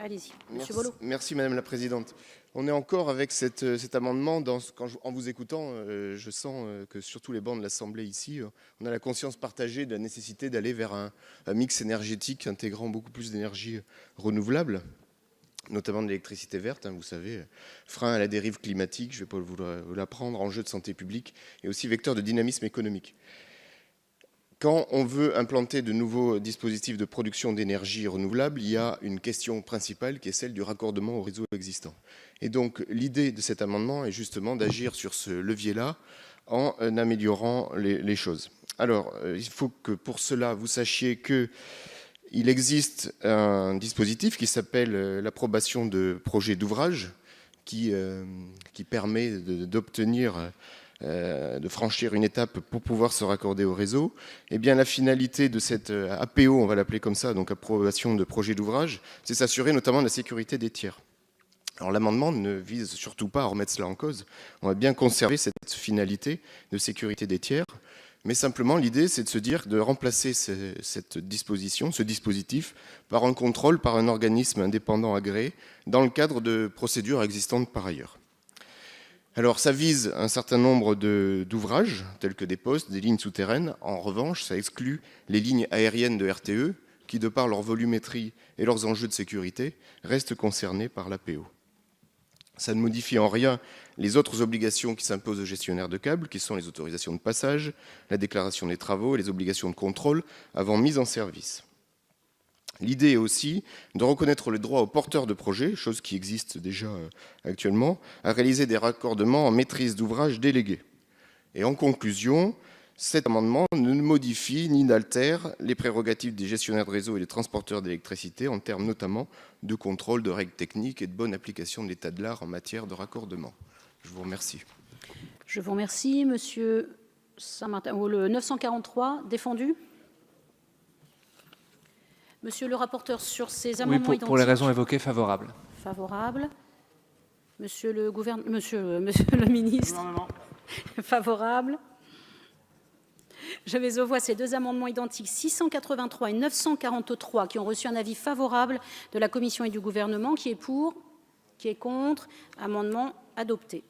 Allez-y, Monsieur Bollot. Merci Madame la Présidente. On est encore avec cet amendement. En vous écoutant, je sens que sur tous les bancs de l'Assemblée ici, on a la conscience partagée de la nécessité d'aller vers un mix énergétique intégrant beaucoup plus d'énergie renouvelable, notamment de l'électricité verte, vous savez, frein à la dérive climatique, je ne vais pas vous l'apprendre, enjeu de santé publique et aussi vecteur de dynamisme économique. Quand on veut implanter de nouveaux dispositifs de production d'énergie renouvelable, il y a une question principale qui est celle du raccordement au réseau existant. Et donc l'idée de cet amendement est justement d'agir sur ce levier-là en améliorant les choses. Alors, il faut que pour cela, vous sachiez qu'il existe un dispositif qui s'appelle l'approbation de projets d'ouvrage qui permet d'obtenir de franchir une étape pour pouvoir se raccorder au réseau. Eh bien, la finalité de cette APO, on va l'appeler comme ça, donc approbation de projet d'ouvrage, c'est s'assurer notamment de la sécurité des tiers. Alors l'amendement ne vise surtout pas à remettre cela en cause. On va bien conserver cette finalité de sécurité des tiers, mais simplement l'idée c'est de se dire de remplacer cette disposition, ce dispositif, par un contrôle par un organisme indépendant agréé dans le cadre de procédures existantes par ailleurs. Alors ça vise un certain nombre d'ouvrages, tels que des postes, des lignes souterraines. En revanche, ça exclut les lignes aériennes de RTE, qui, de par leur volumétrie et leurs enjeux de sécurité, restent concernées par l'APO. Ça ne modifie en rien les autres obligations qui s'imposent aux gestionnaires de câbles, qui sont les autorisations de passage, la déclaration des travaux et les obligations de contrôle avant mise en service. L'idée est aussi de reconnaître le droit aux porteurs de projets, chose qui existe déjà actuellement, à réaliser des raccordements en maîtrise d'ouvrage délégués. Et en conclusion, cet amendement ne modifie ni n'altère les prérogatives des gestionnaires de réseau et des transporteurs d'électricité en termes notamment de contrôle de règles techniques et de bonne application de l'état de l'art en matière de raccordement. Je vous remercie. Je vous remercie, Monsieur Saint-Martin. Le 943, défendu. Monsieur le rapporteur, sur ces amendements identiques. Pour les raisons évoquées, favorable. Favorable. Monsieur le ministre. Favorable. Je mets aux voix ces deux amendements identiques 683 et 943 qui ont reçu un avis favorable de la Commission et du Gouvernement. Qui est pour? Qui est contre? Amendement adopté.